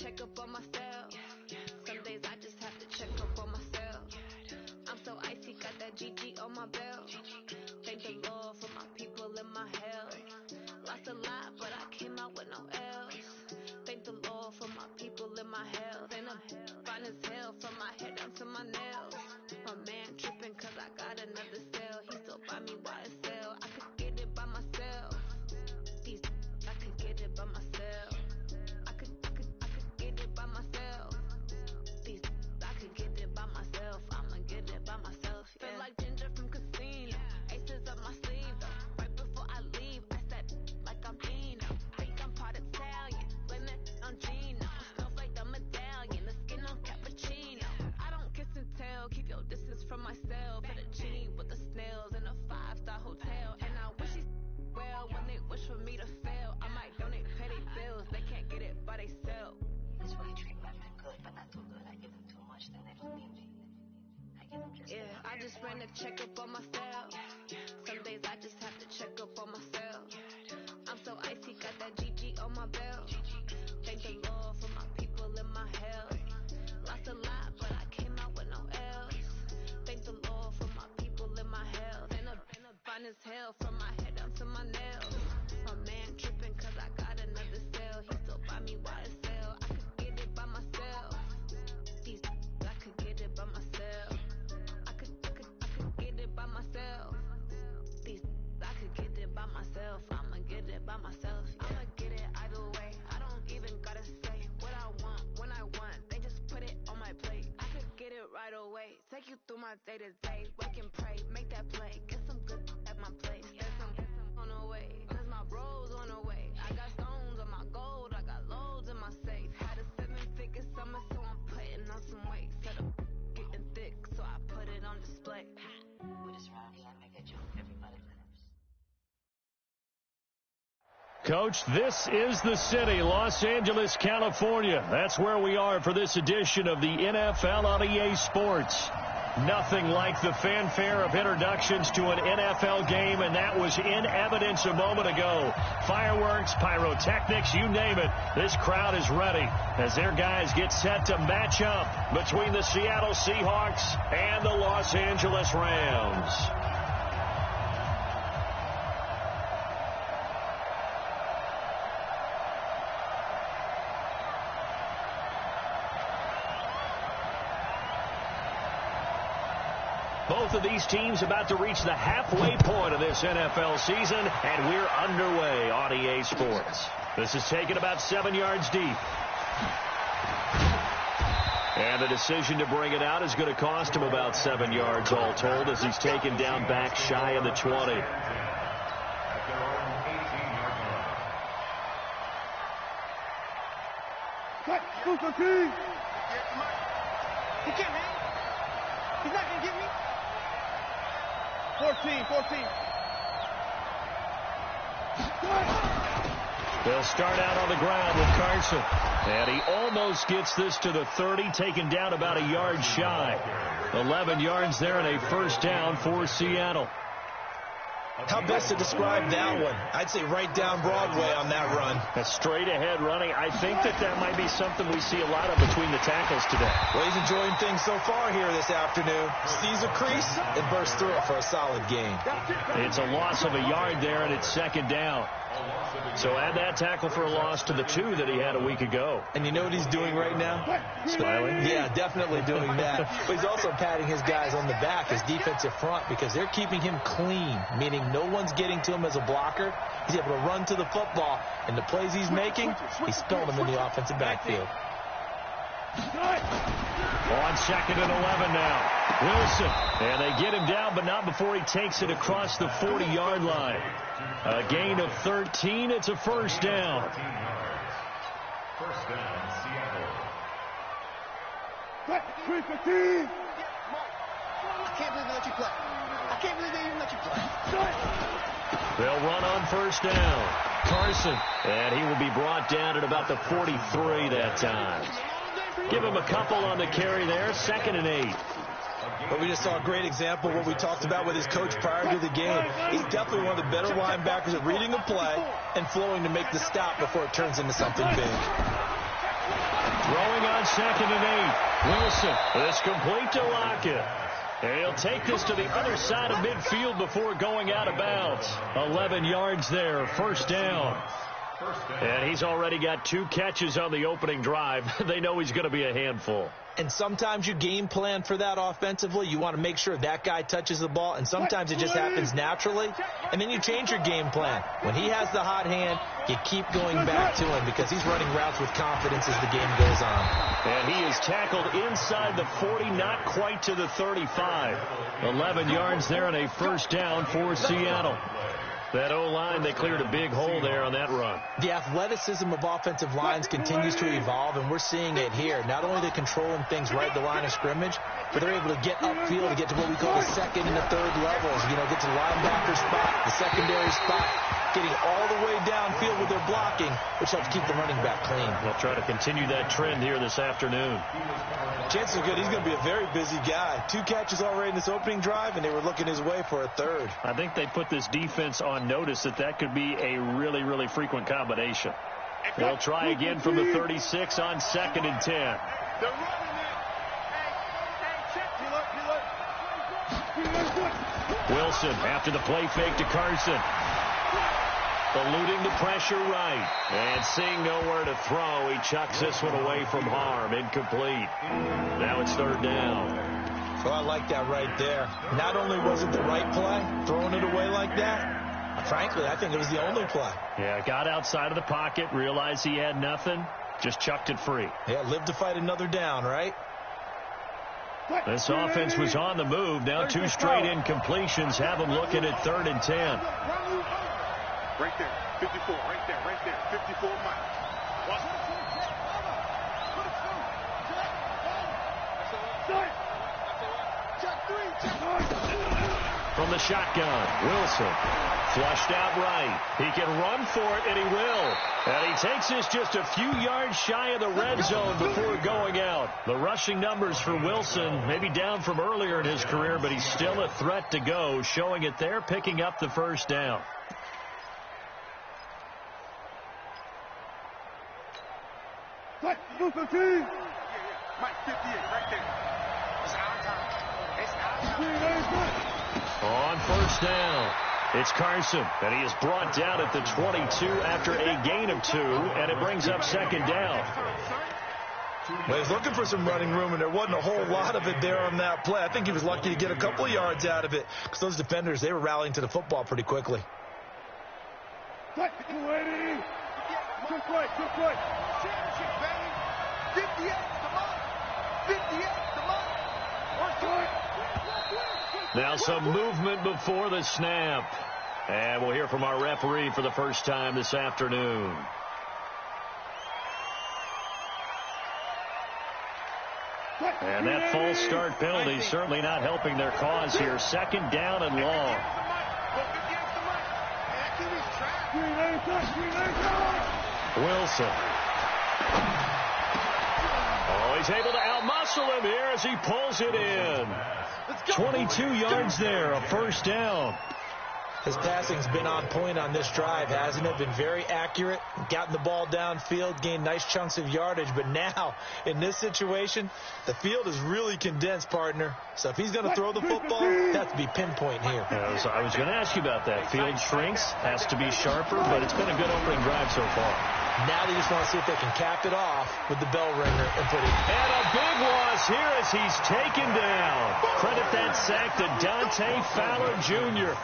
check up on myself. Some days I just have to check up on myself. I'm so icy, got that GG on my belt. Thank the Lord for my people in my health. Lost a lot, but I came out with no else. Thank the Lord for my people in my health. And I'm fine as hell from my head down to my nails. My man tripping cause I got another cell. He still buy me YSL. I could get it by myself. I could get it by myself. I could get it by myself. I could get it by myself. I'ma get it by myself. Yeah. Feel like Ginger from Casino. Aces up my sleeve though. Right before I leave, I said like I'm Dino. Think I'm part Italian. Blame it on Gino. Smells like the medallion. The skin on cappuccino. I don't kiss and tell. Keep your distance from myself. Fettuccine with the snails in a 5-star hotel. And I wish he's well when they wish for me to fail. I might donate petty bills. They can't get it by themselves. This way you treat women good, but not too good. I give them too much, then they don't need me. I give them just I just ran to check up on myself. Some days I just have to check up on myself. I'm so icy, got that GG on my belt. Thank the Lord for my people in my health. Lost a lot, but I came out with no else. Thank the Lord for my people in my health. And I'm fine as hell from my head down to my nails. My man tripping cause I got another cell. He still buy me YSL. I could get it by myself. I could get it by myself. I could get it by myself. I could get it by myself. I'ma get it by myself. Yeah. I'ma get it either way. I don't even gotta say what I want when I want. They just put it on my plate. I could get it right away. Take you through my day to day. Wake and pray. Make that play. Get some good at my place. There's some on the way. Cause my bros on the way. I got stones on my gold. I got loads in my safe. Had a 7-figure summer, so I'm putting on some weight. Said I'm getting thick, so I put it on display. with this round here, I make a joke. Everybody laughs. Coach, this is the city, Los Angeles, California. That's where we are for this edition of the NFL on EA Sports. Nothing like the fanfare of introductions to an NFL game, and that was in evidence a moment ago. Fireworks, pyrotechnics, you name it. This crowd is ready as their guys get set to match up between the Seattle Seahawks and the Los Angeles Rams. Both of these teams about to reach the halfway point of this NFL season, and we're underway on EA Sports. This is taken about 7 yards deep. And the decision to bring it out is going to cost him about 7 yards all told as he's taken down back shy of the 20. He can't hang. He's not going to get me. 14. They'll start out on the ground with Carson. And he almost gets this to the 30, taken down about a yard shy. 11 yards there and a first down for Seattle. How best to describe that one? I'd say right down Broadway on that run. A straight-ahead running. I think that might be something we see a lot of between the tackles today. Well, he's enjoying things so far here this afternoon. Sees a crease and bursts through it for a solid gain. It's a loss of a yard there, and it's second down. So add that tackle for a loss to the 2 that he had a week ago. And you know what he's doing right now? Smiling? Yeah, definitely doing that. But he's also patting his guys on the back, his defensive front, because they're keeping him clean, meaning no one's getting to him as a blocker. He's able to run to the football, and the plays he's making, he's spelling them in the offensive backfield. On second and 11 now. Wilson. And they get him down, but not before he takes it across the 40-yard line. A gain of 13. It's a first down. First down, Seattle. I can't believe they let you play. I can't believe they even let you play. They'll run on first down. Carson. And he will be brought down at about the 43 that time. Give him a couple on the carry there. 2nd and 8. But we just saw a great example of what we talked about with his coach prior to the game. He's definitely one of the better linebackers at reading a play and flowing to make the stop before it turns into something big. Throwing on 2nd and 8. Wilson is complete to Lockett. And he'll take this to the other side of midfield before going out of bounds. 11 yards there, first down. And he's already got 2 catches on the opening drive. They know he's going to be a handful. And sometimes you game plan for that offensively. You want to make sure that guy touches the ball, and sometimes it just happens naturally, and then you change your game plan. When he has the hot hand, you keep going back to him because he's running routes with confidence as the game goes on. And he is tackled inside the 40, not quite to the 35. 11 yards there and a first down for Seattle. That O-line, they cleared a big hole there on that run. The athleticism of offensive lines continues to evolve, and we're seeing it here. Not only are they controlling things right at the line of scrimmage, but they're able to get upfield to get to what we call the second and the third levels. You know, get to the linebacker spot, the secondary spot, getting all the way downfield with their blocking, which helps keep the running back clean. They'll try to continue that trend here this afternoon. Chances are good he's going to be a very busy guy. 2 catches already in this opening drive, and they were looking his way for a third. I think they put this defense on notice that could be a really, really frequent combination. They'll try again from the 36 on 2nd and 10. Wilson after the play fake to Carson. Eluding the pressure right. And seeing nowhere to throw, he chucks this one away from harm. Incomplete. Now it's 3rd down. So I like that right there. Not only was it the right play, throwing it away like that, frankly, I think it was the only play. Yeah, got outside of the pocket, realized he had nothing, just chucked it free. Yeah, lived to fight another down, right? This offense was on the move. Now 2 straight incompletions have them looking at 3rd and 10. Right there, 54, right there, 54 miles. From the shotgun, Wilson flushed out right. He can run for it, and he will. And he takes this just a few yards shy of the red zone before going out. The rushing numbers for Wilson maybe down from earlier in his career, but he's still a threat to go, showing it there, picking up the first down. Mike 58, right there. It's our time. It's our time. On first down, it's Carson, and he is brought down at the 22 after a gain of 2, and it brings up 2nd down. Well, he's looking for some running room, and there wasn't a whole lot of it there on that play. I think he was lucky to get a couple of yards out of it because those defenders, they were rallying to the football pretty quickly. Good play. Championship, baby. 58, come on. 58, come on. Now some movement before the snap. And we'll hear from our referee for the first time this afternoon. And that false start penalty certainly not helping their cause here. 2nd down and long. Wilson. Oh, he's able to outmuscle him here as he pulls it in. 22 yards there, a first down. His passing's been on point on this drive, hasn't it? Been very accurate, gotten the ball downfield, gained nice chunks of yardage. But now, in this situation, the field is really condensed, partner. So if he's going to throw the football, that has to be pinpoint here. I was going to ask you about that. Field shrinks, has to be sharper, but it's been a good opening drive so far. Now they just want to see if they can cap it off with the bell ringer and put it. And a big loss here as he's taken down. Credit that sack to Dante Fowler Jr.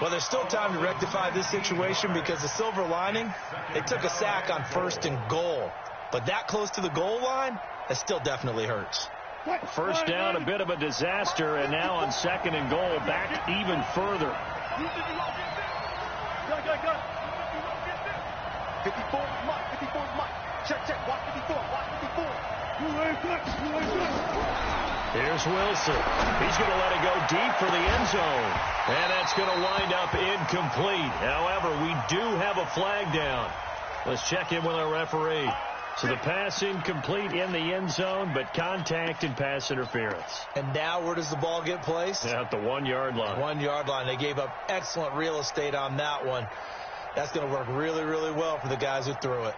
Well, there's still time to rectify this situation because the silver lining, they took a sack on 1st and goal. But that close to the goal line, that still definitely hurts. First down, a bit of a disaster, and now on 2nd and goal, back even further. 54, Mike. Check, watch 54, watch 54. Here's Wilson. He's going to let it go deep for the end zone. And that's going to wind up incomplete. However, we do have a flag down. Let's check in with our referee. So the pass incomplete in the end zone, but contact and pass interference. And now where does the ball get placed? At the 1-yard line. 1-yard line. They gave up excellent real estate on that one. That's going to work really, really well for the guys who threw it.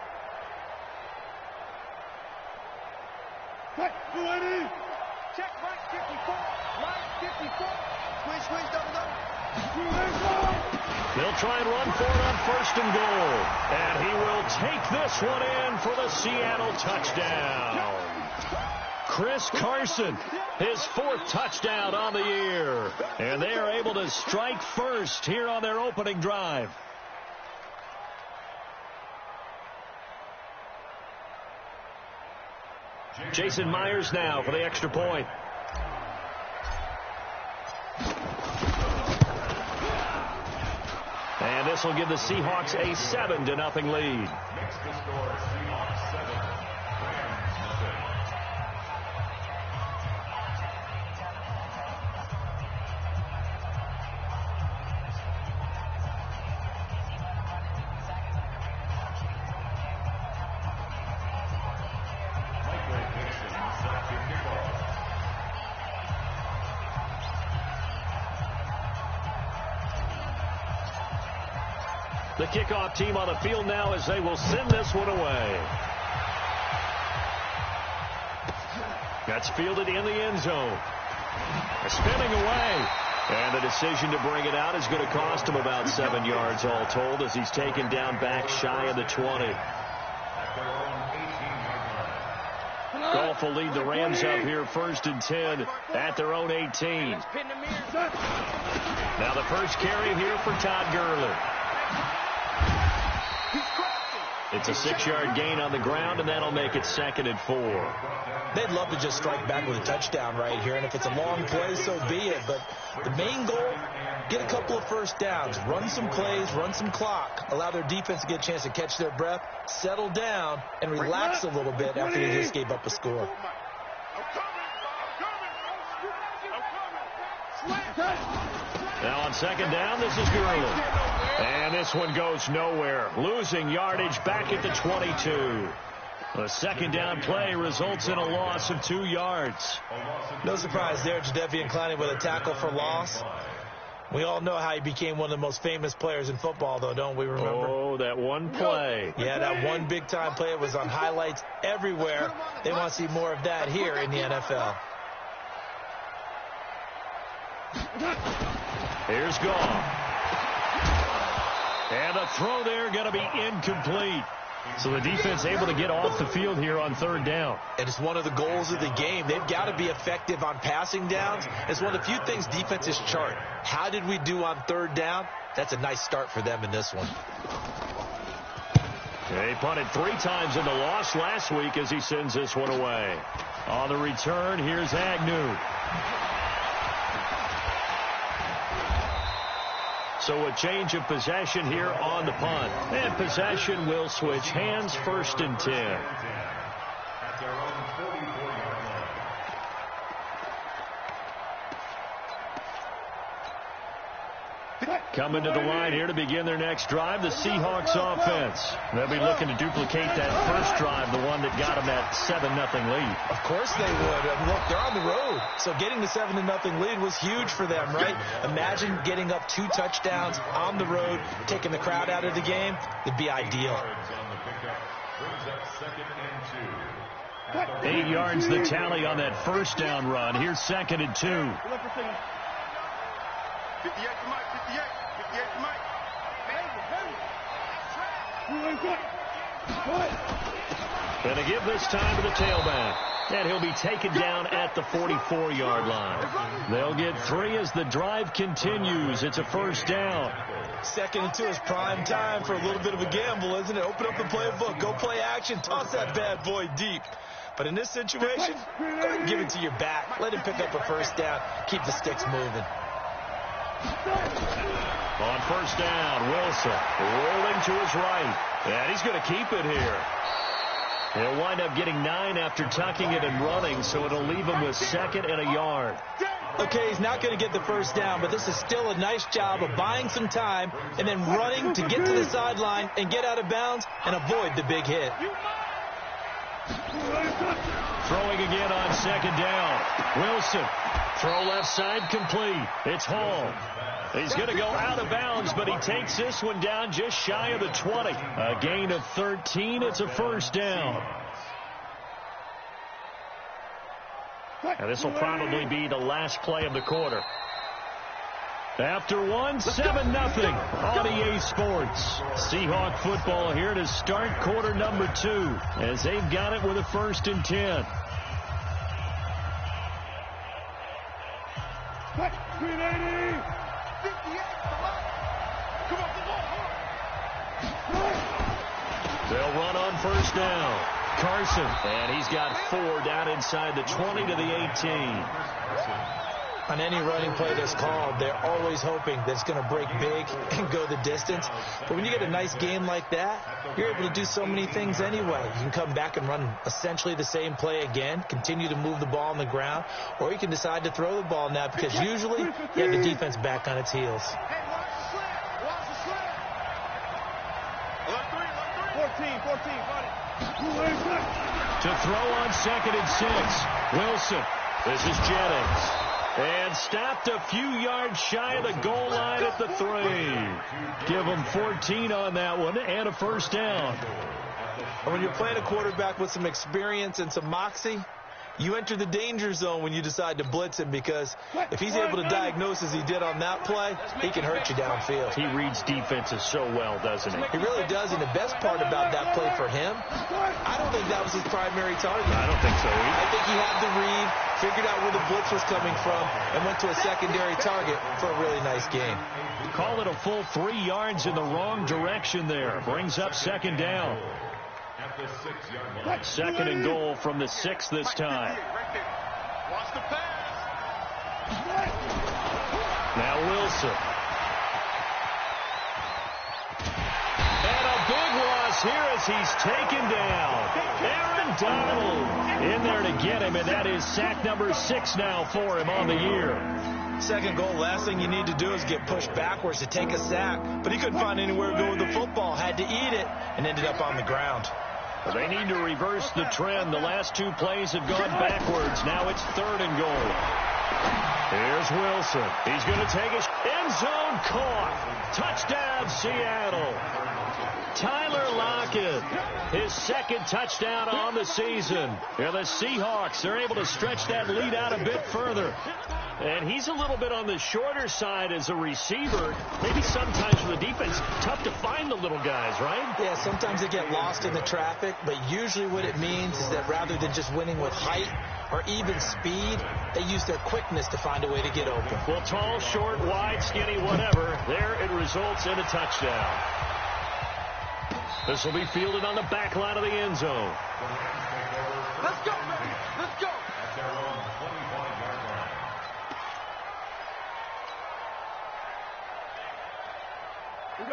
Check right 54. Right 54. Switch, double. They'll try and run for it on 1st and goal. And he will take this one in for the Seattle touchdown. Chris Carson, his 4th touchdown on the year. And they are able to strike first here on their opening drive. Jason Myers now for the extra point. And this will give the Seahawks a 7-0 lead. Next to score, Seahawks 7, Rams nothing. Michael Dixon set to kickoff. The kickoff team on the field now as they will send this one away. That's fielded in the end zone. Spinning away. And the decision to bring it out is going to cost him about 7 yards all told as he's taken down back shy of the 20. At their own 18-yard line. Goff will lead the Rams up here 1st and 10 at their own 18. Now the first carry here for Todd Gurley. It's a 6-yard gain on the ground, and that'll make it 2nd and 4. They'd love to just strike back with a touchdown right here, and if it's a long play, so be it. But the main goal, get a couple of first downs, run some plays, run some clock, allow their defense to get a chance to catch their breath, settle down, and relax a little bit after they just gave up a score. Now on 2nd down, this is Gurley. And this one goes nowhere. Losing yardage back at the 22. The 2nd down play results in a loss of 2 yards. No surprise there, Jadeveon Clowney with a tackle for loss. We all know how he became one of the most famous players in football, though, don't we remember? Oh, that one play. Yeah, that one big-time play. It was on highlights everywhere. They want to see more of that here in the NFL. Here's Goff. And the throw there going to be incomplete. So the defense able to get off the field here on 3rd down. And it's one of the goals of the game. They've got to be effective on passing downs. It's one of the few things defenses chart. How did we do on 3rd down? That's a nice start for them in this one. They punted 3 times in the loss last week as he sends this one away. On the return, here's Agnew. So a change of possession here on the punt. And possession will switch hands 1st and 10. At their own 44-yard line. Coming to the line here to begin their next drive, the Seahawks offense. They'll be looking to duplicate that first drive, the one that got them that 7-0 lead. Of course they would. Look, they're on the road. So getting the 7-0 lead was huge for them, right? Imagine getting up 2 touchdowns on the road, taking the crowd out of the game. It'd be ideal. 8 yards the tally on that first down run. Here's 2nd and 2. 58 to Mike, 58 to Mike. Gonna give this time to the tailback. And he'll be taken down at the 44-yard line. They'll get 3 as the drive continues. It's a 1st down. 2nd and 2 is prime time for a little bit of a gamble, isn't it? Open up the playbook. Go play action. Toss that bad boy deep. But in this situation, go ahead and give it to your back. Let him pick up a 1st down. Keep the sticks moving. On 1st down, Wilson rolling to his right. And he's going to keep it here. He'll wind up getting 9 after tucking it and running, so it'll leave him with 2nd and a yard. Okay, he's not going to get the 1st down, but this is still a nice job of buying some time and then running to get to the sideline and get out of bounds and avoid the big hit. Throwing again on 2nd down. Wilson. Throw left side complete. It's Hall. He's going to go out of bounds, but he takes this one down just shy of the 20. A gain of 13. It's a 1st down. And this will probably be the last play of the quarter. After one, 7-0 on EA Sports. Seahawk football here to start quarter number 2 as they've got it with a 1st and 10. They'll run on 1st down. Carson, and he's got 4 down inside the 20 to the 18. On any running play that's called, they're always hoping that it's going to break big and go the distance. But when you get a nice game like that, you're able to do so many things anyway. You can come back and run essentially the same play again, continue to move the ball on the ground, or you can decide to throw the ball now because usually you have the defense back on its heels. Hey, watch the slant. Watch the slant. 14, buddy. To throw on 2nd and 6. Wilson. This is Jennings. And stopped a few yards shy of the goal line at the 3. Give them 14 on that one and a 1st down. And when you're playing a quarterback with some experience and some moxie, you enter the danger zone when you decide to blitz him because if he's able to diagnose as he did on that play, he can hurt you downfield. He reads defenses so well, doesn't he? He really does, and the best part about that play for him, I don't think that was his primary target. I don't think so either. I think he had the read, figured out where the blitz was coming from, and went to a secondary target for a really nice game. Call it a full 3 yards in the wrong direction there. Brings up 2nd down. 2nd and goal from the 6 this time. Watch the pass. Now Wilson. And a big loss here as he's taken down. Aaron Donald in there to get him, and that is sack number 6 now for him on the year. 2nd goal, last thing you need to do is get pushed backwards to take a sack. But he couldn't find anywhere to go with the football, had to eat it, and ended up on the ground. Well, they need to reverse the trend. The last 2 plays have gone backwards. Now it's 3rd and goal. Here's Wilson. He's going to take it. End zone caught. Touchdown, Seattle. Tyler Lockett, his 2nd touchdown on the season. And the Seahawks are able to stretch that lead out a bit further. And he's a little bit on the shorter side as a receiver. Maybe sometimes for the defense, tough to find the little guys, right? Yeah, sometimes they get lost in the traffic, but usually what it means is that rather than just winning with height or even speed, they use their quickness to find a way to get open. Well, tall, short, wide, skinny, whatever, there it results in a touchdown. This will be fielded on the back line of the end zone. Let's go, baby. Let's go.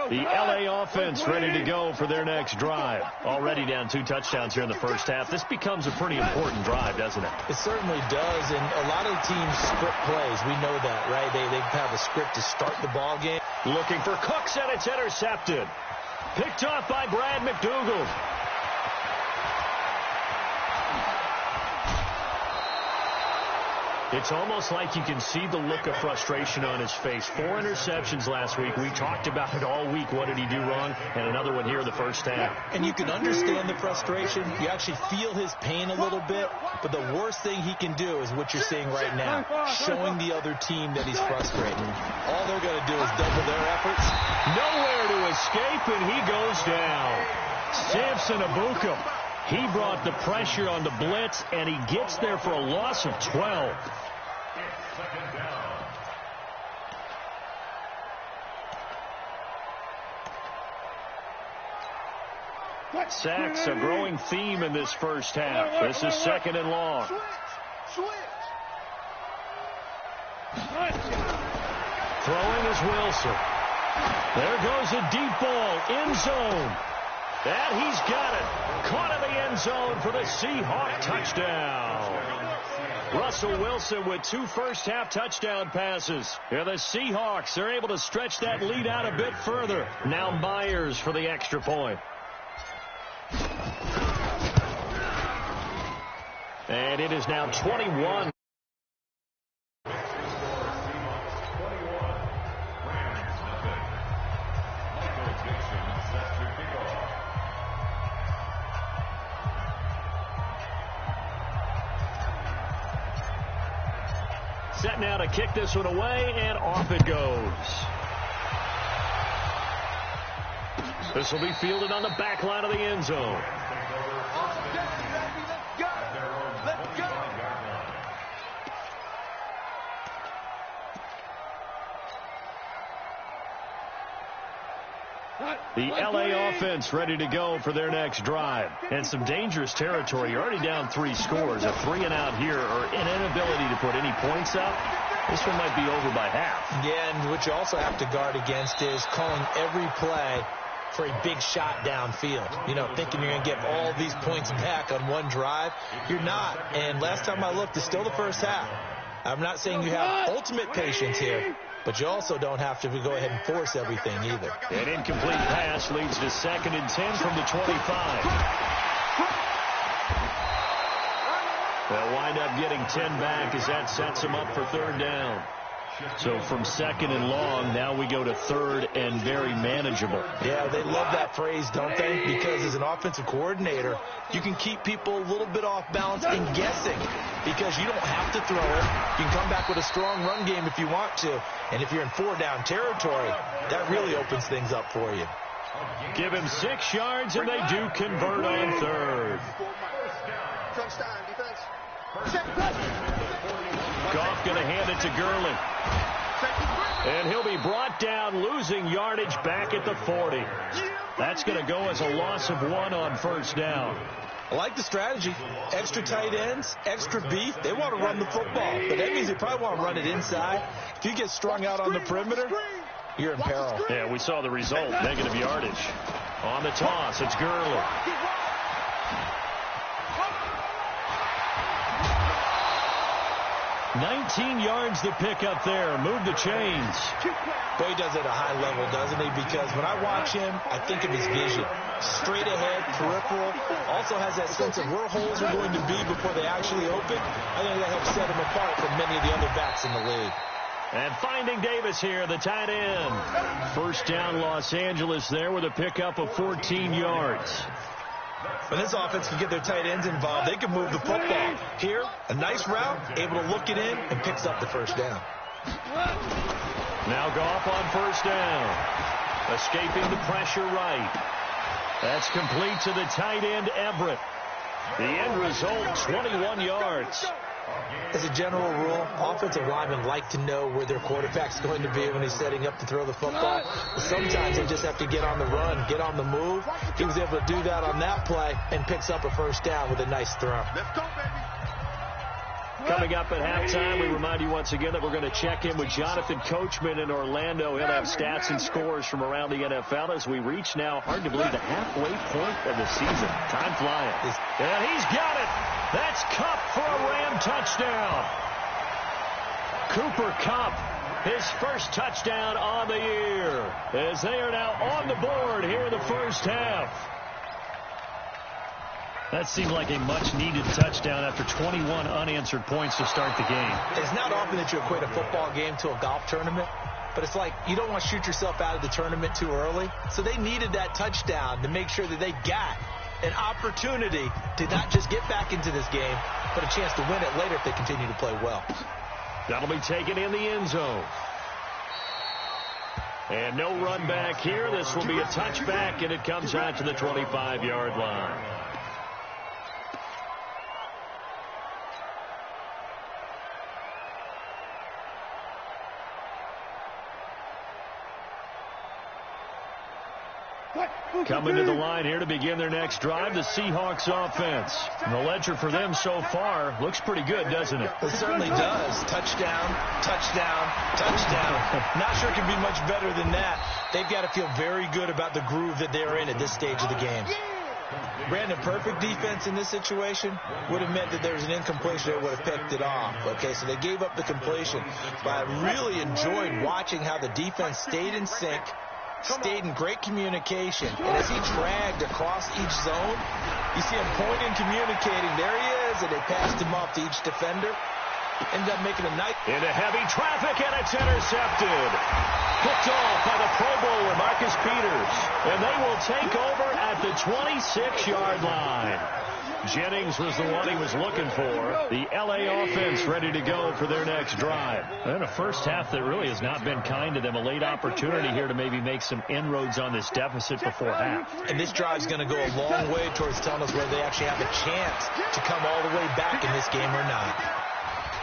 The LA offense ready to go for their next drive. Already down 2 touchdowns here in the 1st half. This becomes a pretty important drive, doesn't it? It certainly does, and a lot of teams script plays. We know that, right? They have a script to start the ball game. Looking for Cooks, and it's intercepted. Picked off by Brad McDougald. It's almost like you can see the look of frustration on his face. 4 interceptions last week. We talked about it all week. What did he do wrong? And another one here in the 1st half. And you can understand the frustration. You actually feel his pain a little bit. But the worst thing he can do is what you're seeing right now, showing the other team that he's frustrated. All they're going to do is double their efforts. Nowhere to escape, and he goes down. Samson Abuka. He brought the pressure on the blitz, and he gets there for a loss of 12. Sacks, a growing theme in this 1st half. This is 2nd and long. Throwing is Wilson. There goes a deep ball, end zone. And he's got it. Caught in the end zone for the Seahawk touchdown. Russell Wilson with 2 first-half touchdown passes. And the Seahawks are able to stretch that lead out a bit further. Now Myers for the extra point. And it is now 21. Set now to kick this one away, and off it goes. This will be fielded on the back line of the end zone. The LA offense ready to go for their next drive. And some dangerous territory. You're already down 3 scores. A 3-and-out here or an inability to put any points up. This one might be over by half. Yeah, and what you also have to guard against is calling every play for a big shot downfield. You know, thinking you're going to get all these points back on one drive. You're not. And last time I looked, it's still the first half. I'm not saying you have ultimate patience here, but you also don't have to go ahead and force everything either. An incomplete pass leads to 2nd and 10 from the 25. They'll wind up getting 10 back as that sets them up for 3rd down. So from 2nd and long, now we go to 3rd and very manageable. Yeah, they love that phrase, don't they? Because as an offensive coordinator, you can keep people a little bit off balance and guessing because you don't have to throw it. You can come back with a strong run game if you want to. And if you're in 4-down territory, that really opens things up for you. Give him 6 yards, and they do convert on 3rd. Goff going to hand it to Gurley. And he'll be brought down, losing yardage back at the 40. That's going to go as a loss of 1 on 1st down. I like the strategy. Extra tight ends, extra beef. They want to run the football, but that means they probably want to run it inside. If you get strung out on the perimeter, you're in peril. Yeah, we saw the result, negative yardage. On the toss, it's Gurley. 19 yards to pick up there. Move the chains. Boy, he does it at a high level, doesn't he? Because when I watch him, I think of his vision. Straight ahead, peripheral. Also has that sense of where holes are going to be before they actually open. I think that helps set him apart from many of the other backs in the league. And finding Davis here, the tight end. 1st down, Los Angeles there with a pickup of 14 yards. When this offense can get their tight ends involved, they can move the football. Here, a nice route, able to look it in, and picks up the 1st down. Now Goff on 1st down. Escaping the pressure right. That's complete to the tight end, Everett. The end result, 21 yards. As a general rule, offensive linemen like to know where their quarterback's going to be when he's setting up to throw the football. But sometimes they just have to get on the run, get on the move. He was able to do that on that play and picks up a 1st down with a nice throw. Let's go, baby. Coming up at halftime, we remind you once again that we're going to check in with Jonathan Coachman in Orlando. He'll have stats and scores from around the NFL as we reach now, hard to believe, the halfway point of the season. Time flying. And he's got it. That's Kupp for a Ram touchdown. Cooper Kupp, his 1st touchdown on the year, as they are now on the board here in the 1st half. That seemed like a much-needed touchdown after 21 unanswered points to start the game. It's not often that you equate a football game to a golf tournament, but it's like you don't want to shoot yourself out of the tournament too early. So they needed that touchdown to make sure that they got an opportunity to not just get back into this game, but a chance to win it later if they continue to play well. That'll be taken in the end zone. And no run back here. This will be a touchback, and it comes out to the 25-yard line. Coming to the line here to begin their next drive, the Seahawks offense. And the ledger for them so far looks pretty good, doesn't it? It certainly does. Touchdown, touchdown, touchdown. Not sure it can be much better than that. They've got to feel very good about the groove that they're in at this stage of the game. Brandon, perfect defense in this situation would have meant that there was an incompletion that would have picked it off. Okay, so they gave up the completion. But I really enjoyed watching how the defense stayed in sync, stayed in great communication. And as he dragged across each zone, you see him pointing, communicating. There he is, and they passed him off to each defender. Ended up making a nice... Into heavy traffic, and it's intercepted. Picked off by the Pro Bowler, Marcus Peters. And they will take over at the 26-yard line. Jennings was the one he was looking for. The L.A. offense ready to go for their next drive. And a first half that really has not been kind to them. A late opportunity here to maybe make some inroads on this deficit before half. And this drive's going to go a long way towards telling us whether they actually have a chance to come all the way back in this game or not.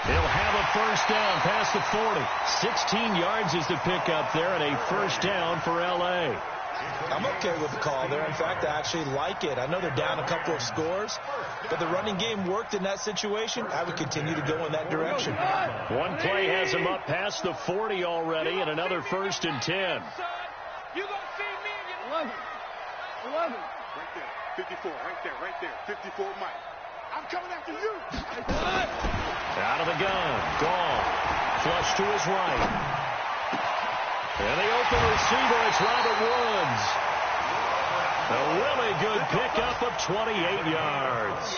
He'll have a first down past the 40. 16 yards is the pickup there, and a first down for L.A. I'm okay with the call there. In fact, I actually like it. I know they're down a couple of scores, but the running game worked in that situation. I would continue to go in that direction. One play has him up past the 40 already, and another first and 10. You gonna see me in 11. Right there. 54. Right there. 54, Mike. I'm coming after you. Out of the gun. Gone. Flush to his right. And the open receiver, it's Robert Woods. A really good pickup of 28 yards.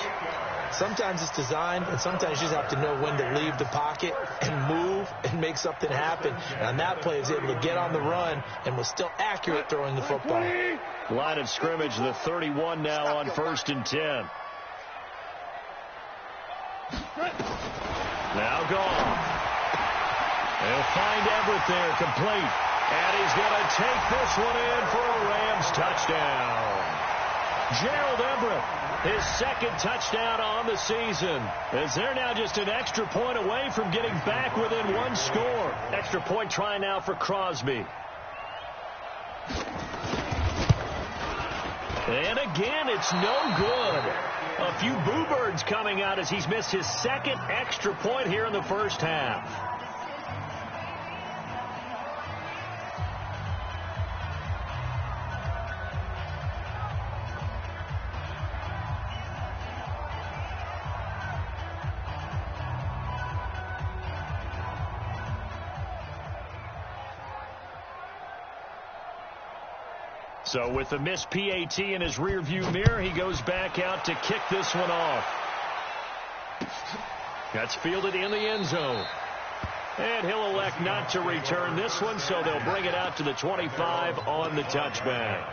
Sometimes it's designed, and sometimes you just have to know when to leave the pocket and move and make something happen. And on that play, he was able to get on the run and was still accurate throwing the football. Line of scrimmage, the 31 now on first and 10. Now gone. They'll find Everett there, complete. And he's going to take this one in for a Rams touchdown. Gerald Everett, his second touchdown on the season, as they're now just an extra point away from getting back within one score. Extra point try now for Crosby. And again, it's no good. A few boo birds coming out as he's missed his second extra point here in the first half. So with the missed PAT in his rearview mirror, he goes back out to kick this one off. That's fielded in the end zone. And he'll elect not to return this one, so they'll bring it out to the 25 on the touchback.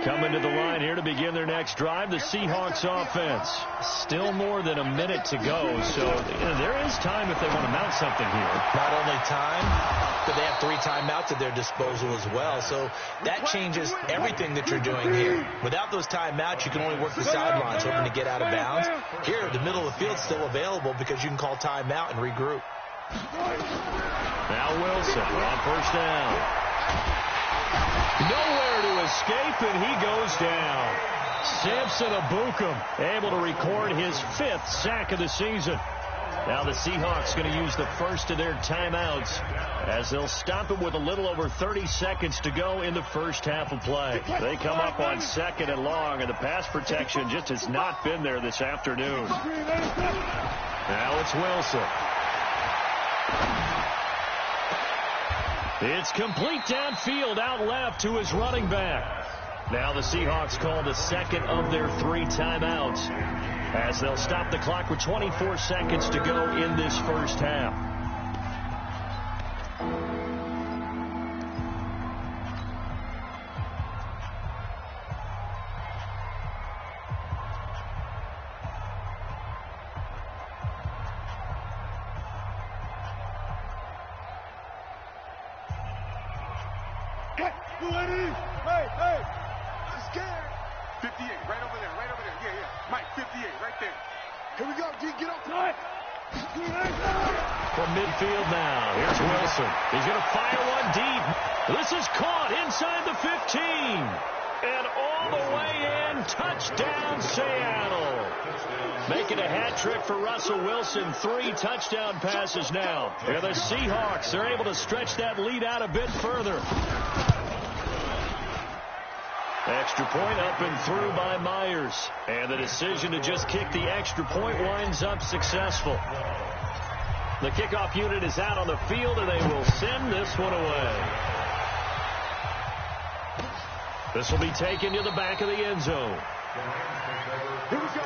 Coming to the line here to begin their next drive, the Seahawks offense. Still more than a minute to go, so there is time if they want to mount something here. Not only time, but they have 3 timeouts at their disposal as well, so that changes everything that you're doing here. Without those timeouts, you can only work the sidelines, hoping to get out of bounds. Here, the middle of the field's still available because you can call timeout and regroup. Now Wilson on first down. Nowhere to escape, and he goes down. Samson Ebukam able to record his 5th sack of the season. Now the Seahawks going to use the first of their timeouts as they'll stop it with a little over 30 seconds to go in the first half of play. They come up on 2nd and long, and the pass protection just has not been there this afternoon. Now it's Wilson. It's complete downfield, out left to his running back. Now the Seahawks call the second of their 3 timeouts as they'll stop the clock with 24 seconds to go in this first half. Hey, I'm scared. 58, right over there. Yeah. Mike, 58, right there. Here we go, D, get up to it. From midfield now, here's Wilson. He's going to fire one deep. This is caught inside the 15. And all the way in, touchdown Seattle. Making a hat trick for Russell Wilson. 3 touchdown passes now. And the Seahawks, they're able to stretch that lead out a bit further. Extra point up and through by Myers. And the decision to just kick the extra point winds up successful. The kickoff unit is out on the field, and they will send this one away. This will be taken to the back of the end zone. Here we go.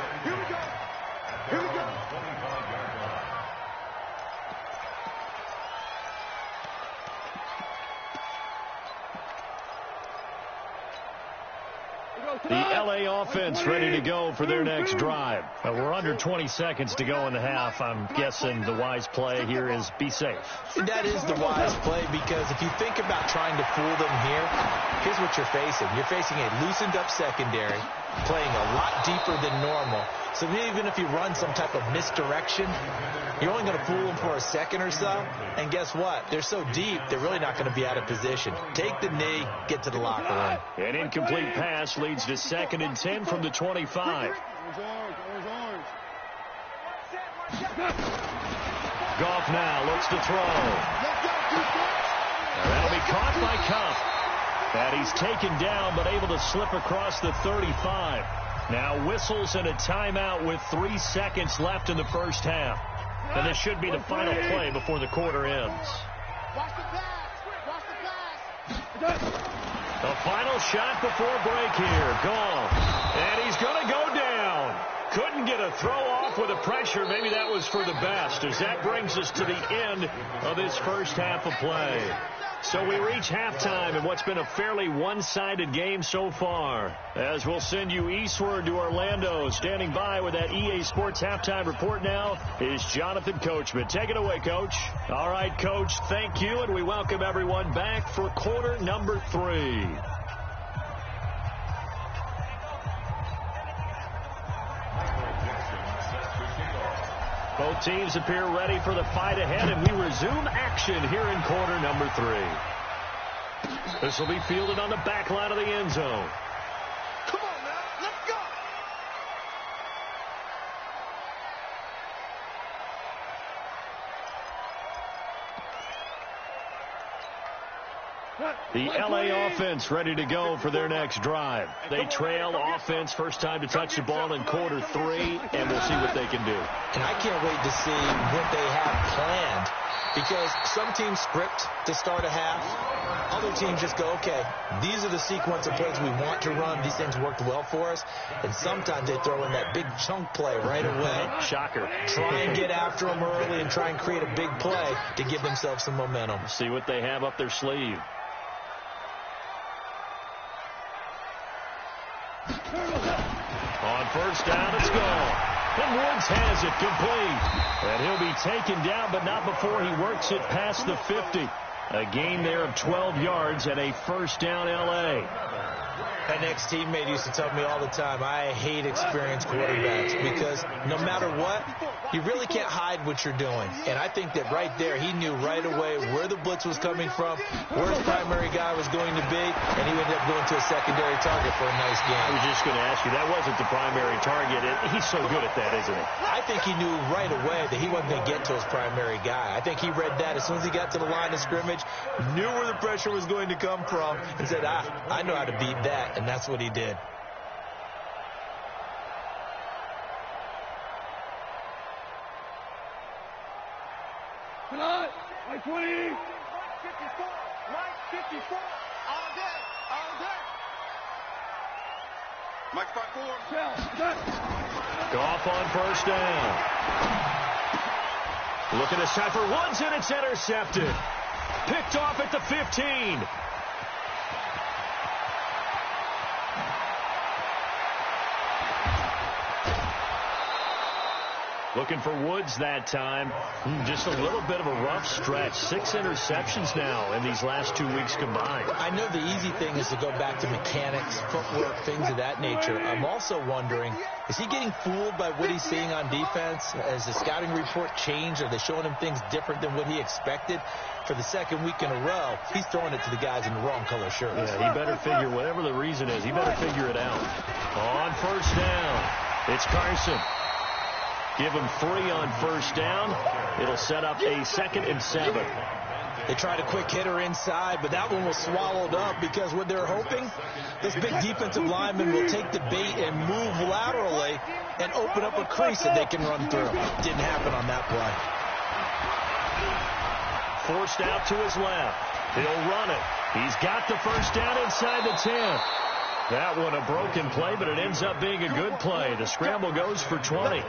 The LA offense ready to go for their next drive. We're under 20 seconds to go in the half. I'm guessing the wise play here is be safe. That is the wise play, because if you think about trying to fool them here, here's what you're facing. You're facing a loosened up secondary, playing a lot deeper than normal. So even if you run some type of misdirection, you're only going to fool them for a second or so. And guess what? They're so deep, they're really not going to be out of position. Take the knee, get to the locker room. An incomplete pass leads to 2nd and 10 from the 25. Goff now looks to throw. That'll be caught by Kupp. And he's taken down, but able to slip across the 35. Now whistles and a timeout with 3 seconds left in the first half. And this should be the final play before the quarter ends. The final shot before break here. Goff. And he's going to go down. Couldn't get a throw off with the pressure. Maybe that was for the best, as that brings us to the end of this first half of play. So we reach halftime in what's been a fairly one-sided game so far. As we'll send you eastward to Orlando. Standing by with that EA Sports halftime report now is Jonathan Coachman. Take it away, Coach. All right, Coach, thank you, and we welcome everyone back for quarter number 3. Both teams appear ready for the fight ahead, and we resume action here in quarter number 3. This will be fielded on the back line of the end zone. Come on now, let's go. The LA offense ready to go for their next drive. They trail offense, first time to touch the ball in quarter 3, and we'll see what they can do. And I can't wait to see what they have planned, because some teams script to start a half. Other teams just go, okay, these are the sequence of plays we want to run. These things worked well for us. And sometimes they throw in that big chunk play right away. Shocker. Try and get after them early and try and create a big play to give themselves some momentum. See what they have up their sleeve. On first down, it's gone. And Woods has it complete. And he'll be taken down, but not before he works it past the 50. A gain there of 12 yards and a first down LA. An ex-teammate used to tell me all the time, I hate experienced quarterbacks, because no matter what, you really can't hide what you're doing. And I think that right there, he knew right away where the blitz was coming from, where his primary guy was going to be, and he ended up going to a secondary target for a nice game. I was just going to ask you, that wasn't the primary target. He's so good at that, isn't he? I think he knew right away that he wasn't going to get to his primary guy. I think he read that as soon as he got to the line of scrimmage, knew where the pressure was going to come from, and said, I know how to beat that. And that's what he did. Tonight, 20. 54, 54, all day, all day. Mike 5-4. Goff on first down. Looking to set for Woods, and it's intercepted. Picked off at the 15. Looking for Woods that time. Just a little bit of a rough stretch. 6 interceptions now in these last 2 weeks combined. I know the easy thing is to go back to mechanics, footwork, things of that nature. I'm also wondering, is he getting fooled by what he's seeing on defense? Has the scouting report changed? Are they showing him things different than what he expected? For the second week in a row, he's throwing it to the guys in the wrong color shirts. Yeah, he better figure, whatever the reason is, he better figure it out. On first down, it's Carson. Give him 3 on first down. It'll set up a 2nd and 7. They tried a quick hitter inside, but that one was swallowed up because what they're hoping, this big defensive lineman will take the bait and move laterally and open up a crease that they can run through. Didn't happen on that play. Forced out to his left. He'll run it. He's got the first down inside the 10. That one a broken play, but it ends up being a good play. The scramble goes for 20.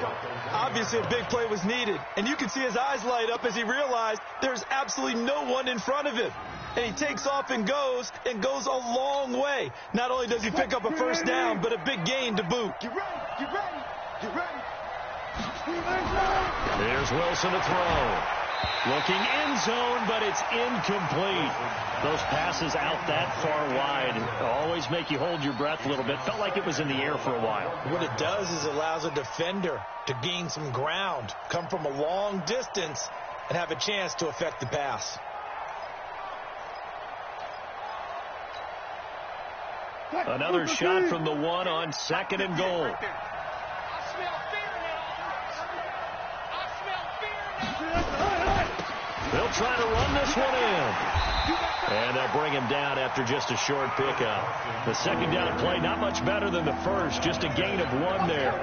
Obviously, a big play was needed, and you can see his eyes light up as he realized there's absolutely no one in front of him. and he takes off and goes a long way. Not only does he pick up a first down, but a big gain to boot. Get ready, get ready, get ready. There's Wilson to throw. Looking end zone, but it's incomplete. Those passes out that far wide always make you hold your breath a little bit. Felt like it was in the air for a while. What it does is allows a defender to gain some ground, come from a long distance, and have a chance to affect the pass. Another shot from the one on 2nd and goal. They'll try to run this one in. And they'll bring him down after just a short pickup. The second down play, not much better than the first, just a gain of 1 there.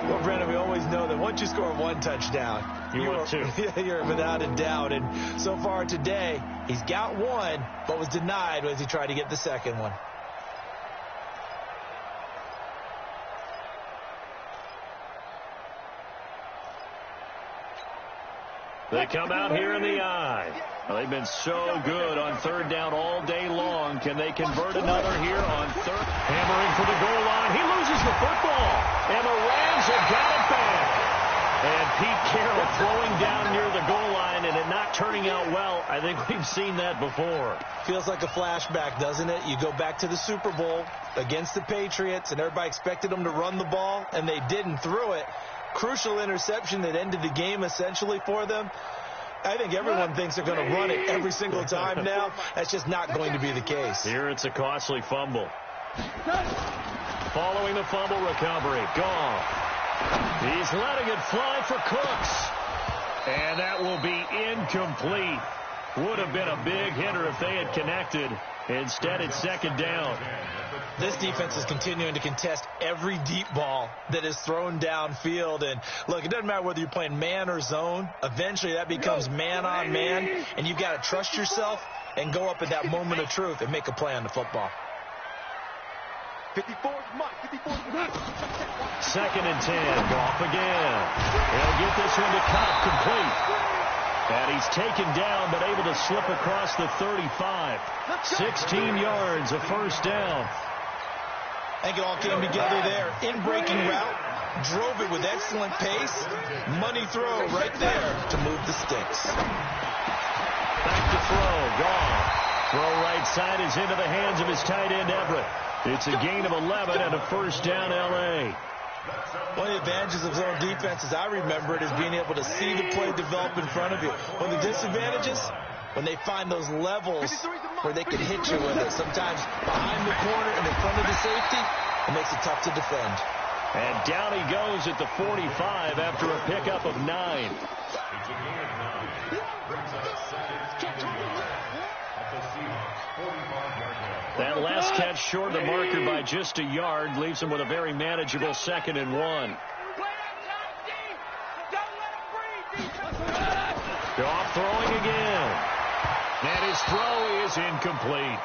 Well, Brandon, we always know that once you score 1 touchdown, you're without a doubt. And so far today, he's got 1, but was denied as he tried to get the second one. They come out here in the eye. Well, they've been so good on 3rd down all day long. Can they convert another here on 3rd? Hammering for the goal line. He loses the football. And the Rams have got it back. And Pete Carroll throwing down near the goal line and it not turning out well. I think we've seen that before. Feels like a flashback, doesn't it? You go back to the Super Bowl against the Patriots, and everybody expected them to run the ball, and they didn't throw it. Crucial interception that ended the game essentially for them. I think everyone thinks they're going to run it every single time now. That's just not going to be the case. Here it's a costly fumble. Following the fumble recovery. Gone. He's letting it fly for Cooks. And that will be incomplete. Would have been a big hitter if they had connected. Instead, it's 2nd down. This defense is continuing to contest every deep ball that is thrown downfield. And, look, it doesn't matter whether you're playing man or zone. Eventually, that becomes man on man, and you've got to trust yourself and go up at that moment of truth and make a play on the football. 54 Mike, 54 Mike. 2nd and 10. Goff again. He'll get this one to Cobb, complete. And he's taken down, but able to slip across the 35. 16 yards, a first down. I think it all came together there. In-breaking route, drove it with excellent pace. Money throw right there to move the sticks. Back to throw, gone. Throw right side is into the hands of his tight end, Everett. It's a gain of 11 and a first down, L.A. One of the advantages of zone defense, as I remember it, is being able to see the play develop in front of you. One of the disadvantages, when they find those levels where they can hit you with it. Sometimes behind the corner and in front of the safety, it makes it tough to defend. And down he goes at the 45 after a pickup of 9. That last catch short of the marker by just a yard leaves him with a very manageable 2nd and 1. Goff throwing again. And his throw is incomplete.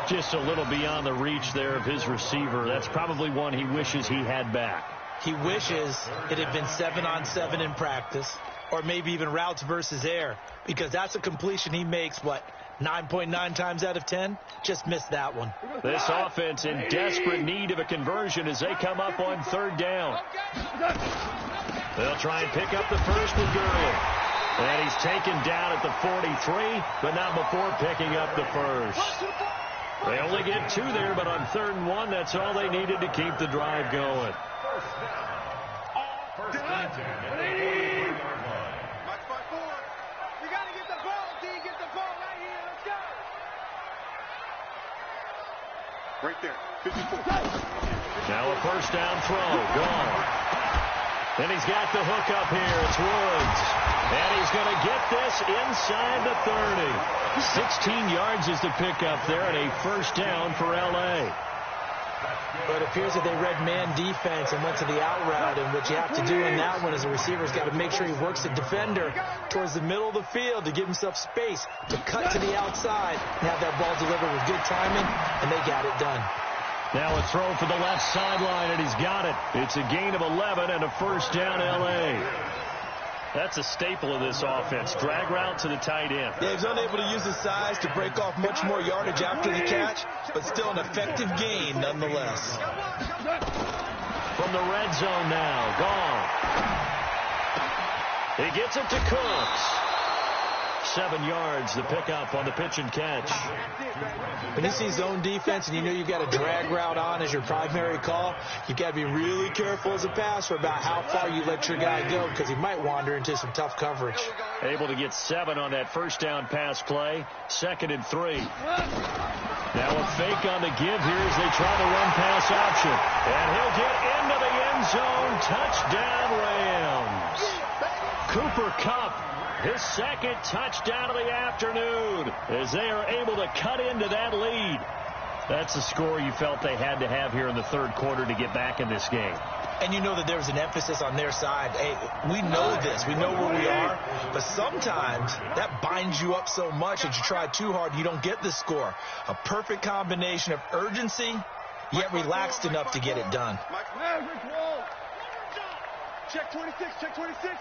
Just a little beyond the reach there of his receiver. That's probably one he wishes he had back. He wishes it had been 7-on-7 in practice, or maybe even routes versus air, because that's a completion he makes, 9.9 times out of 10? Just missed that one. This offense in desperate need of a conversion as they come up on 3rd down. They'll try and pick up the first with Gurley. And he's taken down at the 43, but not before picking up the first. They only get 2 there, but on 3rd and 1, that's all they needed to keep the drive going. First and 10. Right there, 54. Now a first down throw, gone. Then he's got the hook up here. It's Woods. And he's going to get this inside the 30. 16 yards is the pickup there and a first down for L.A. But it appears that they read man defense and went to the out route, and what you have to do in that one as a receiver is got to make sure he works the defender towards the middle of the field to give himself space to cut to the outside and have that ball delivered with good timing, and they got it done. Now a throw for the left sideline, and he's got it. It's a gain of 11 and a first down, L.A. That's a staple of this offense. Drag route to the tight end. Yeah, he's unable to use his size to break off much more yardage after the catch, but still an effective gain nonetheless. From the red zone now, gone. He gets it to Cooks. 7 yards, the pickup on the pitch and catch. When you see zone defense and you know you've got a drag route on as your primary call, you've got to be really careful as a passer about how far you let your guy go because he might wander into some tough coverage. Able to get 7 on that first down pass play. 2nd and 3. Now a fake on the give here as they try the run pass option. And he'll get into the end zone. Touchdown Rams. Cooper Kupp, his 2nd touchdown of the afternoon as they are able to cut into that lead. That's the score you felt they had to have here in the 3rd quarter to get back in this game. And you know that there was an emphasis on their side. Hey, we know this. We know where we are. But sometimes that binds you up so much that you try too hard, you don't get the score. A perfect combination of urgency, yet relaxed enough to get it done. Check 26, check 26.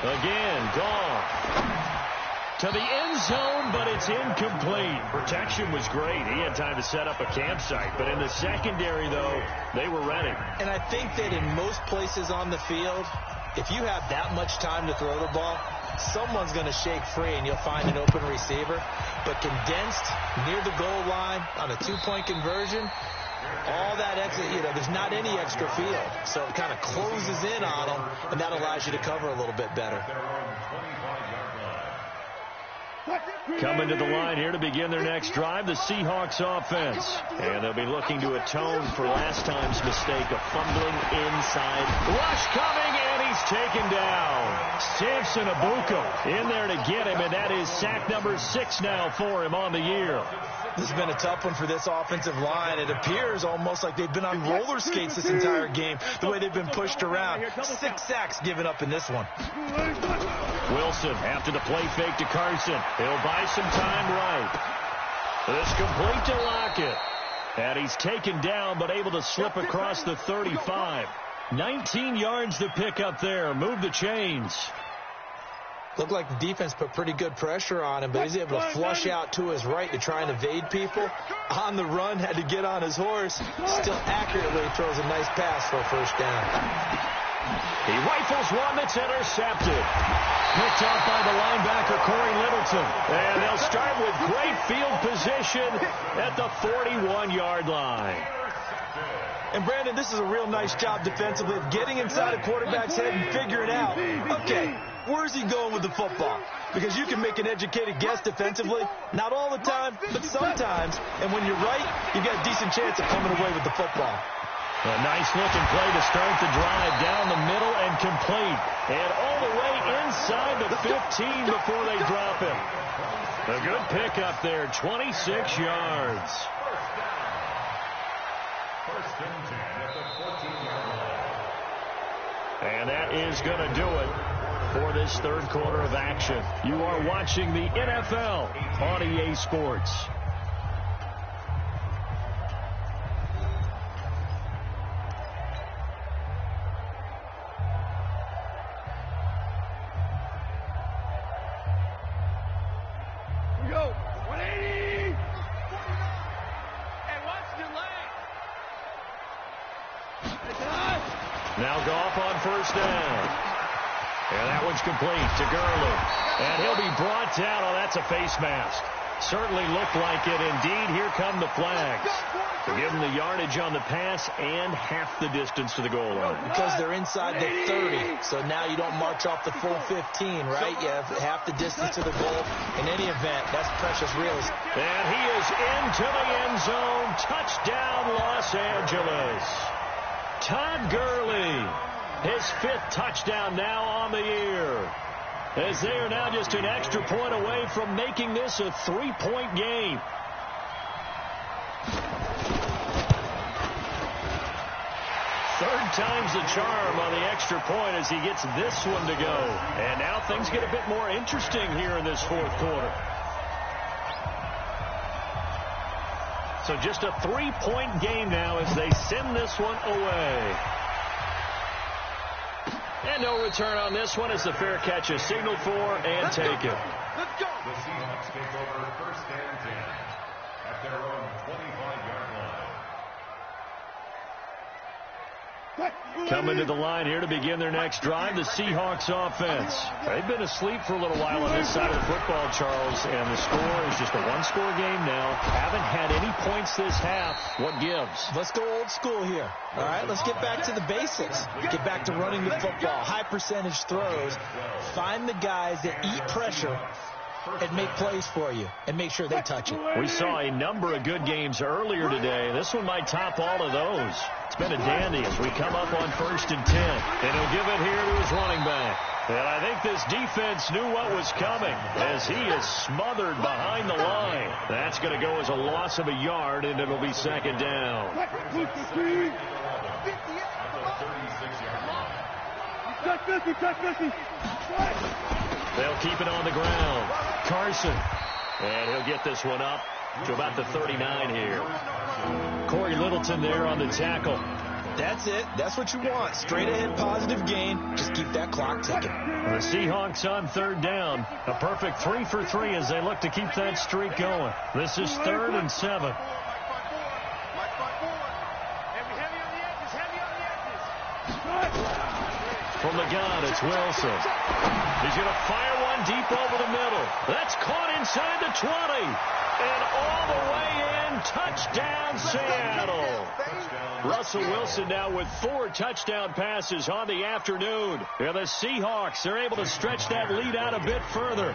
Again, gone. To the end zone, but it's incomplete. Protection was great. He had time to set up a campsite. But in the secondary, though, they were ready. And I think that in most places on the field, if you have that much time to throw the ball, someone's going to shake free and you'll find an open receiver. But condensed near the goal line on a 2-point conversion, all that extra, there's not any extra field. So it kind of closes in on them, and that allows you to cover a little bit better. Coming to the line here to begin their next drive, the Seahawks offense. And they'll be looking to atone for last time's mistake of fumbling inside. Rush coming, and he's taken down. Samson Abuka in there to get him, and that is sack number 6 now for him on the year. This has been a tough one for this offensive line. It appears almost like they've been on roller skates this entire game, the way they've been pushed around. 6 sacks given up in this one. Wilson after the play fake to Carson. He'll buy some time right. This complete to Lockett. And he's taken down but able to slip across the 35. 19 yards to pick up there. Move the chains. Looked like the defense put pretty good pressure on him, but he's able to flush out to his right to try and evade people. On the run, had to get on his horse. Still accurately throws a nice pass for a first down. He rifles one that's intercepted. Picked off by the linebacker, Corey Littleton. And they'll start with great field position at the 41-yard line. And, Brandon, this is a real nice job defensively of getting inside a quarterback's head and figuring out, okay, where's he going with the football? Because you can make an educated guess defensively. Not all the time, but sometimes. And when you're right, you've got a decent chance of coming away with the football. A nice-looking play to start the drive down the middle and complete. And all the way inside the 15 before they drop him. A good pickup there, 26 yards. And that is going to do it for this 3rd quarter of action. You are watching the NFL on EA Sports. Now Goff on first down. And that one's complete to Gurley. And he'll be brought down. Oh, that's a face mask. Certainly looked like it. Indeed, here come the flags. To give them the yardage on the pass and half the distance to the goal line. Because they're inside the 30. So now you don't march off the full 15, right? You have half the distance to the goal. In any event, that's precious real estate. And he is into the end zone. Touchdown, Los Angeles. Todd Gurley, his 5th touchdown now on the year. As they are now just an extra point away from making this a 3-point game. Third time's the charm on the extra point as he gets this one to go. And now things get a bit more interesting here in this 4th quarter. So just a 3-point game now as they send this one away. And no return on this one as the fair catch is signaled for and taken. Let's go. The Seahawks take over 1st and 10 at their own 25-yard line. Coming to the line here to begin their next drive, the Seahawks offense. They've been asleep for a little while on this side of the football, Charles, and the score is just a one-score game now. Haven't had any points this half. What gives? Let's go old school here. All right, let's get back to the basics. Get back to running the football, high percentage throws. Find the guys that eat pressure and make plays for you and make sure they touch it. We saw a number of good games earlier today. This one might top all of those. It's been a dandy as we come up on 1st and 10. And he'll give it here to his running back. And I think this defense knew what was coming as he is smothered behind the line. That's going to go as a loss of a yard, and it'll be 2nd down. They'll keep it on the ground. Carson. And he'll get this one up to about the 39 here. Corey Littleton there on the tackle. That's it. That's what you want. Straight ahead positive gain. Just keep that clock ticking. The Seahawks on 3rd down. A perfect 3 for 3 as they look to keep that streak going. This is 3rd and 7. From the gun, it's Wilson. He's going to fire one deep over the middle. That's caught inside the 20. And all the way in, touchdown Seattle. Russell Wilson now with 4 touchdown passes on the afternoon. And the Seahawks are able to stretch that lead out a bit further.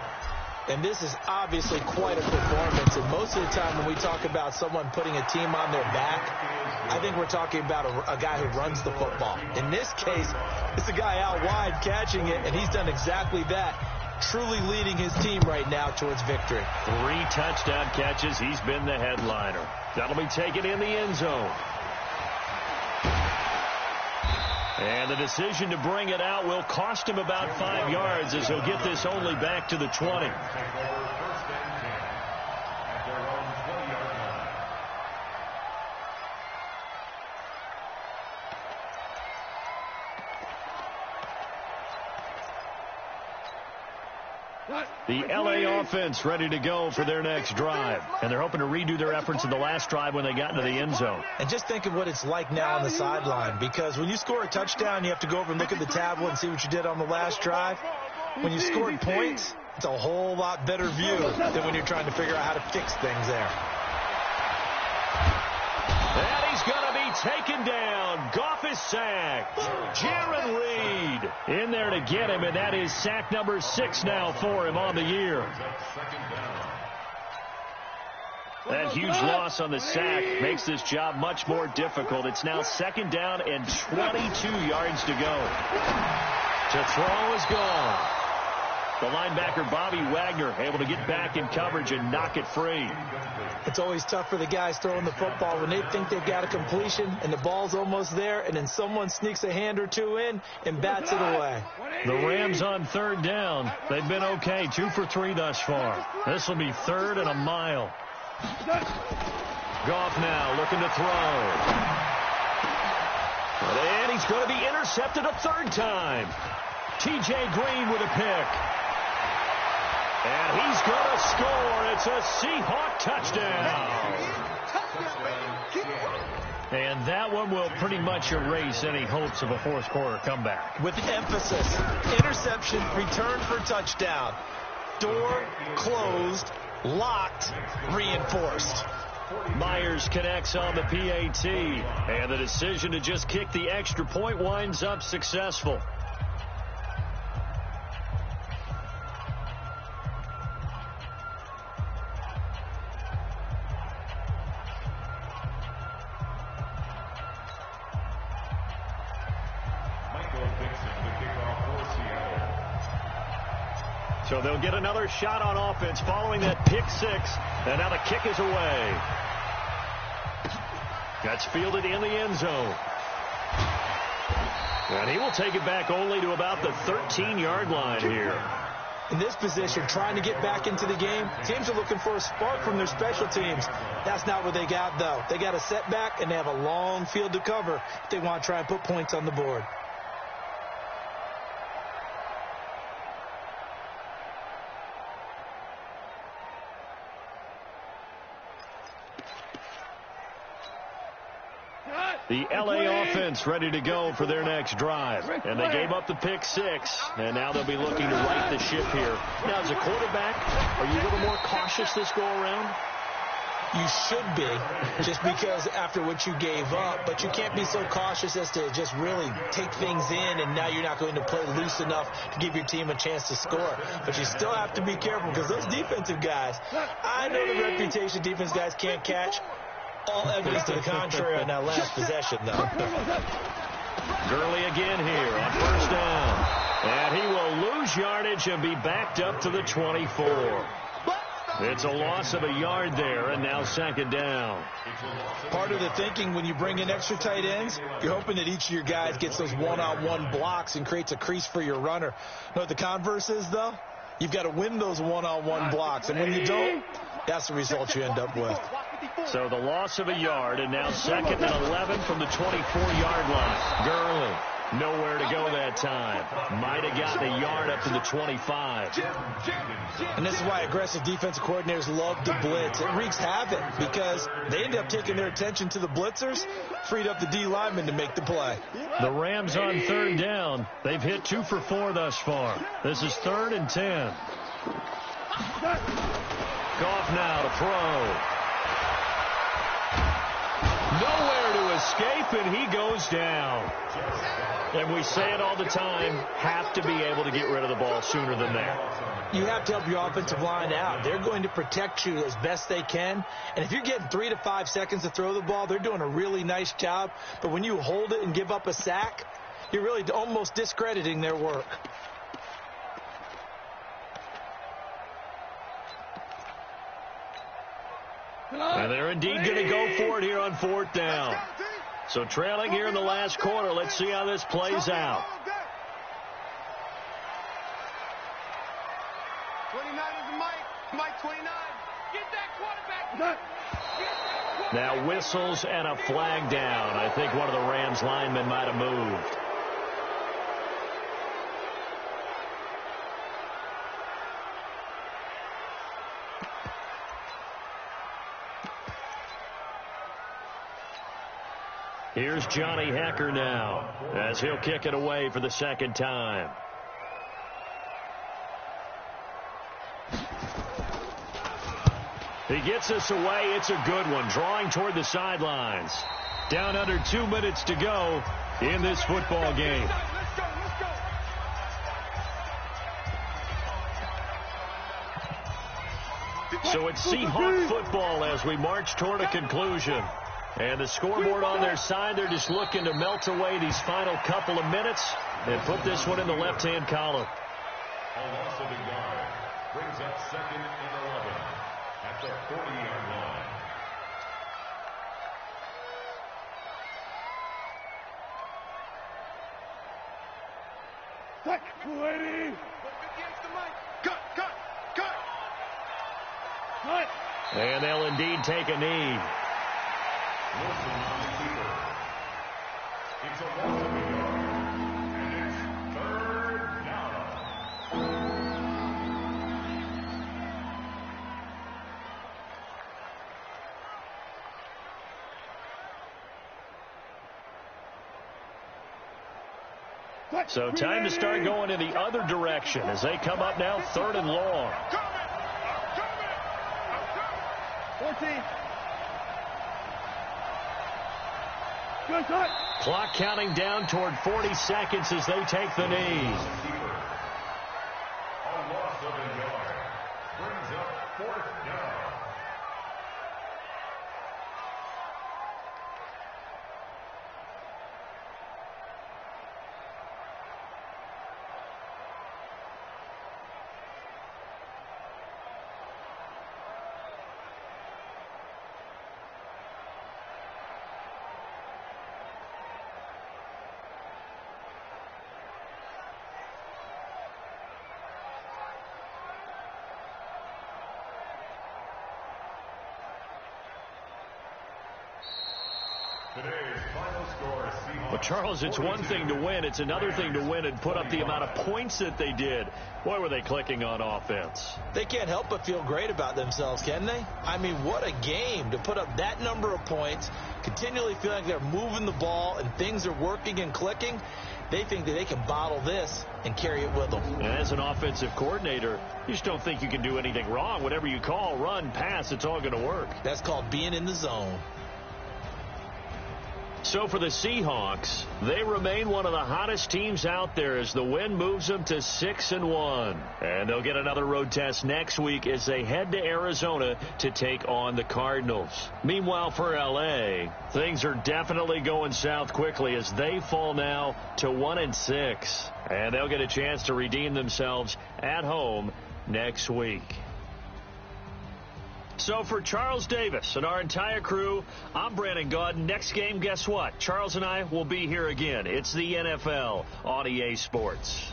And this is obviously quite a performance. And most of the time when we talk about someone putting a team on their back, I think we're talking about a guy who runs the football. In this case, it's a guy out wide catching it, and he's done exactly that, truly leading his team right now towards victory. 3 touchdown catches. He's been the headliner. That'll be taken in the end zone. And the decision to bring it out will cost him about 5 yards as he'll get this only back to the 20. The LA offense ready to go for their next drive. And they're hoping to redo their efforts in the last drive when they got into the end zone. And just think of what it's like now on the sideline, because when you score a touchdown, you have to go over and look at the tablet and see what you did on the last drive. When you scored points, it's a whole lot better view than when you're trying to figure out how to fix things there. And he's going to be taken down. Goff is sacked. Jarran Reed in there to get him, and that is sack number 6 now for him on the year. That huge loss on the sack makes this job much more difficult. It's now 2nd down and 22 yards to go. To throw is gone. The linebacker, Bobby Wagner, able to get back in coverage and knock it free. It's always tough for the guys throwing the football when they think they've got a completion and the ball's almost there, and then someone sneaks a hand or two in and bats it away. The Rams on 3rd down. They've been okay, 2 for 3 thus far. This will be 3rd and a mile. Goff now looking to throw. And he's going to be intercepted a 3rd time. T.J. Green with a pick. And he's going to score. It's a Seahawk touchdown. And that one will pretty much erase any hopes of a 4th quarter comeback. With emphasis, interception, return for touchdown. Door closed, locked, reinforced. Myers connects on the PAT. And the decision to just kick the extra point winds up successful. So they'll get another shot on offense following that pick 6. And now the kick is away. That's fielded in the end zone. And he will take it back only to about the 13-yard line here. In this position, trying to get back into the game, teams are looking for a spark from their special teams. That's not what they got, though. They got a setback, and they have a long field to cover if they want to try and put points on the board. The LA offense ready to go for their next drive. And they gave up the pick 6, and now they'll be looking to right the ship here. Now, as a quarterback, are you a little more cautious this go-around? You should be, just because after what you gave up, but you can't be so cautious as to just really take things in, and now you're not going to play loose enough to give your team a chance to score. But you still have to be careful, because those defensive guys, I know the reputation defense guys can't catch. All evidence to the contrary on that last possession, though. Gurley again here on first down. And he will lose yardage and be backed up to the 24. It's a loss of a yard there, and now second down. Part of the thinking when you bring in extra tight ends, you're hoping that each of your guys gets those one-on-one blocks and creates a crease for your runner. You know what the converse is, though? You've got to win those one-on-one blocks, and when you don't, that's the result you end up with. So the loss of a yard, and now second and 11 from the 24-yard line. Gurley, nowhere to go that time. Might have gotten a yard up to the 25. And this is why aggressive defensive coordinators love to blitz. It wreaks havoc because they end up taking their attention to the blitzers, freed up the D linemen to make the play. The Rams on third down. They've hit 2 for 4 thus far. This is 3rd and 10. Goff now to throw. Nowhere to escape, and he goes down. And we say it all the time, have to be able to get rid of the ball sooner than that. You have to help your offensive line out. They're going to protect you as best they can. And if you're getting 3 to 5 seconds to throw the ball, they're doing a really nice job. But when you hold it and give up a sack, you're really almost discrediting their work. And they're indeed going to go for it here on 4th down. So trailing here in the last quarter. Let's see how this plays out. 29 is Mike. Mike 29. Get that quarterback. Now whistles and a flag down. I think one of the Rams linemen might have moved. Here's Johnny Hecker now as he'll kick it away for the second time. He gets us away. It's a good one. Drawing toward the sidelines. Down under 2 minutes to go in this football game. So it's Seahawk football as we march toward a conclusion. And the scoreboard on their side, they're just looking to melt away these final couple of minutes and put this one in the left-hand column. A loss of a yard brings up 2nd and 11 at the 40-yard line. Cut. And they'll indeed take a knee. Wilson on the keeper. It's a loss of a yard. And it's 3rd down. So time to start going in the other direction as they come up now 3rd and long. 14. Clock counting down toward 40 seconds as they take the knee. A loss of a yard brings up 4th down. Today's final score, Seahawks. Well, Charles, it's one thing to win. It's another thing to win and put up the amount of points that they did. Boy, were they clicking on offense. They can't help but feel great about themselves, can they? I mean, what a game to put up that number of points, continually feel like they're moving the ball and things are working and clicking. They think that they can bottle this and carry it with them. And as an offensive coordinator, you just don't think you can do anything wrong. Whatever you call, run, pass, it's all going to work. That's called being in the zone. So for the Seahawks, they remain one of the hottest teams out there as the win moves them to 6-1. And they'll get another road test next week as they head to Arizona to take on the Cardinals. Meanwhile, for L.A., things are definitely going south quickly as they fall now to 1-6. And they'll get a chance to redeem themselves at home next week. So for Charles Davis and our entire crew, I'm Brandon Gaudin. Next game, guess what? Charles and I will be here again. It's the NFL on EA Sports.